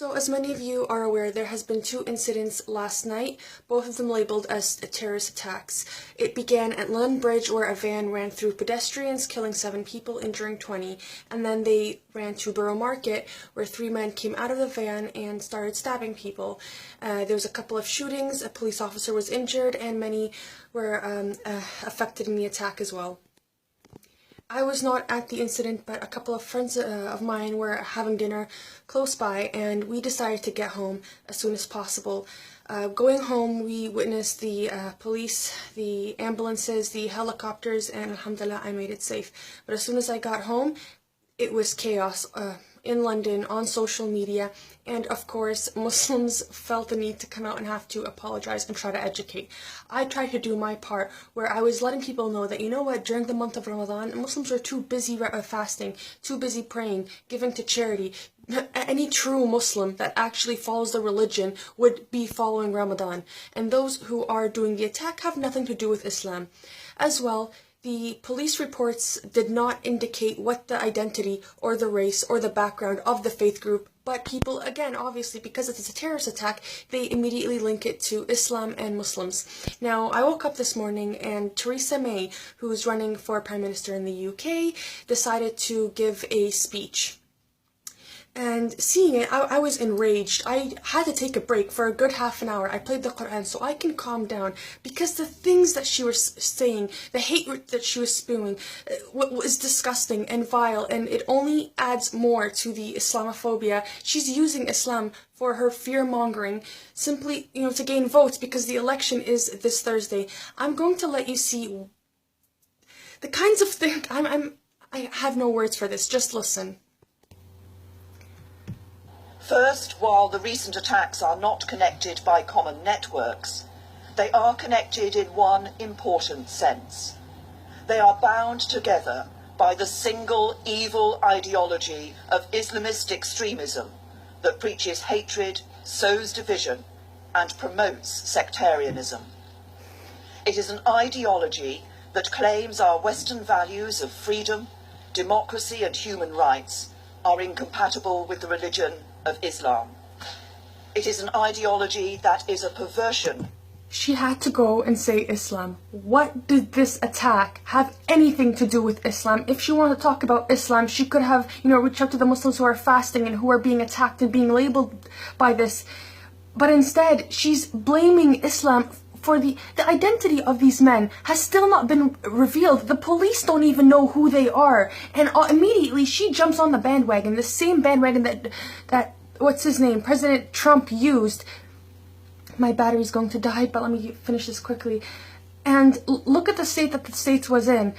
So, as many of you are aware, there has been two incidents last night, both of them labelled as terrorist attacks. It began at London Bridge, where a van ran through pedestrians, killing 7 people, injuring 20, and then they ran to Borough Market, where 3 men came out of the van and started stabbing people. There was a couple of shootings, a police officer was injured, and many were affected in the attack as well. I was not at the incident, but a couple of friends of mine were having dinner close by, and we decided to get home as soon as possible. Going home, we witnessed the police, the ambulances, the helicopters, and alhamdulillah, I made it safe. But as soon as I got home, it was chaos in London, on social media, and of course Muslims felt the need to come out and have to apologize and try to educate. I tried to do my part, where I was letting people know that, you know what, during the month of Ramadan, Muslims are too busy fasting, too busy praying, giving to charity. Any true Muslim that actually follows the religion would be following Ramadan, and those who are doing the attack have nothing to do with Islam. As well, the police reports did not indicate what the identity or the race or the background of the faith group, but people, again, obviously, because it's a terrorist attack, they immediately link it to Islam and Muslims. Now, I woke up this morning and Theresa May, who's running for Prime Minister in the UK, decided to give a speech. And seeing it, I was enraged. I had to take a break for a good half an hour. I played the Quran so I can calm down, because the things that she was saying, the hate that she was spewing, was disgusting and vile, and it only adds more to the Islamophobia. She's using Islam for her fear-mongering, simply, to gain votes, because the election is this Thursday. I'm going to let you see the kinds of things. I have no words for this. Just listen. First, while the recent attacks are not connected by common networks, they are connected in one important sense. They are bound together by the single evil ideology of Islamist extremism that preaches hatred, sows division, and promotes sectarianism. It is an ideology that claims our Western values of freedom, democracy, and human rights are incompatible with the religion of Islam. It is an ideology that is a perversion. She had to go and say Islam. What did this attack have anything to do with Islam? If she wanted to talk about Islam, she could have, reached out to the Muslims who are fasting and who are being attacked and being labeled by this. But instead, she's blaming Islam for the identity of these men has still not been revealed. The police don't even know who they are. And immediately she jumps on the bandwagon, the same bandwagon that what's his name, President Trump used. My battery's going to die, but let me finish this quickly. And look at the state that the States was in.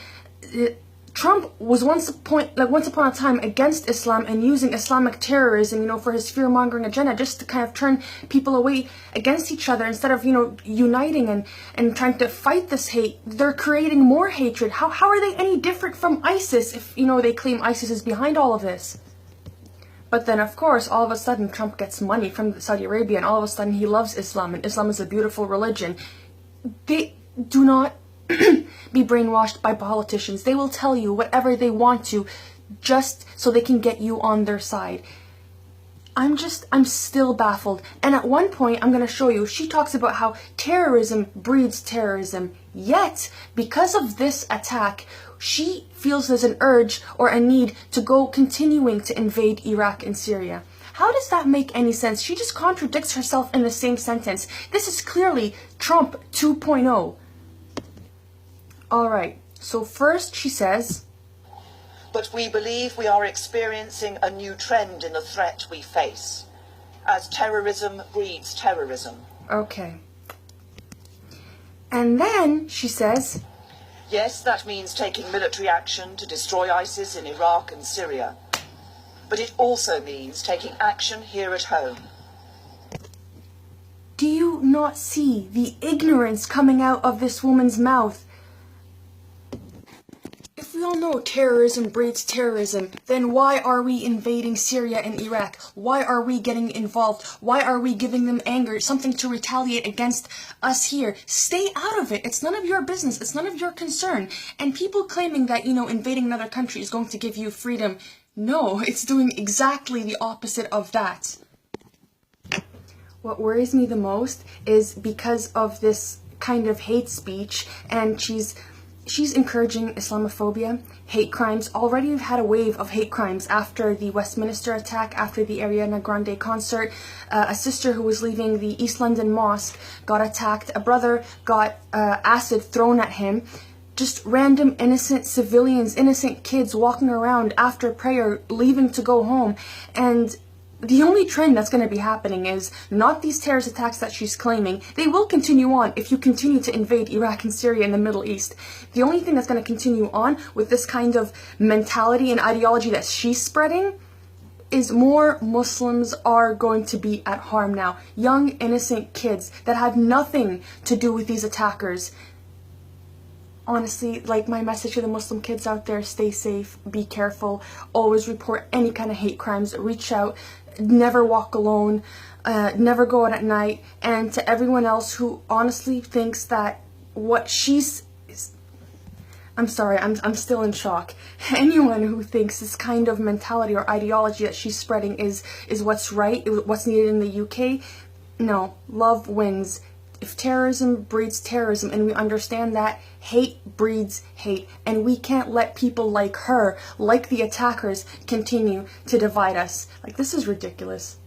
Trump was once upon a time against Islam and using Islamic terrorism, for his fear-mongering agenda, just to kind of turn people away against each other instead of, uniting and trying to fight this hate. They're creating more hatred. How are they any different from ISIS if, they claim ISIS is behind all of this? But then, of course, all of a sudden Trump gets money from Saudi Arabia, and all of a sudden he loves Islam, and Islam is a beautiful religion. They do not be brainwashed by politicians. They will tell you whatever they want to just so they can get you on their side. I'm still baffled. And at one point, I'm going to show you, she talks about how terrorism breeds terrorism. Yet, because of this attack, she feels there's an urge or a need to go continuing to invade Iraq and Syria. How does that make any sense? She just contradicts herself in the same sentence. This is clearly Trump 2.0. Alright, so first she says, but we believe we are experiencing a new trend in the threat we face, as terrorism breeds terrorism. Okay. And then she says, yes, that means taking military action to destroy ISIS in Iraq and Syria. But it also means taking action here at home. Do you not see the ignorance coming out of this woman's mouth? If we all know terrorism breeds terrorism, then why are we invading Syria and Iraq? Why are we getting involved? Why are we giving them anger, something to retaliate against us here? Stay out of it. It's none of your business. It's none of your concern. And people claiming that, invading another country is going to give you freedom. No, it's doing exactly the opposite of that. What worries me the most is because of this kind of hate speech, and she's encouraging Islamophobia, hate crimes. Already we've had a wave of hate crimes after the Westminster attack, after the Ariana Grande concert. A sister who was leaving the East London mosque got attacked. A brother got acid thrown at him. Just random innocent civilians, innocent kids walking around after prayer, leaving to go home. And the only trend that's going to be happening is not these terrorist attacks that she's claiming. They will continue on if you continue to invade Iraq and Syria and the Middle East. The only thing that's going to continue on with this kind of mentality and ideology that she's spreading is more Muslims are going to be at harm now. Young, innocent kids that had nothing to do with these attackers. Honestly, like, my message to the Muslim kids out there: stay safe, be careful, always report any kind of hate crimes, reach out, never walk alone, never go out at night. And to everyone else who honestly thinks that what she's... I'm sorry, I'm still in shock. Anyone who thinks this kind of mentality or ideology that she's spreading is what's right, what's needed in the UK, no, love wins. If terrorism breeds terrorism, and we understand that, hate breeds hate. And we can't let people like her, like the attackers, continue to divide us. Like, this is ridiculous.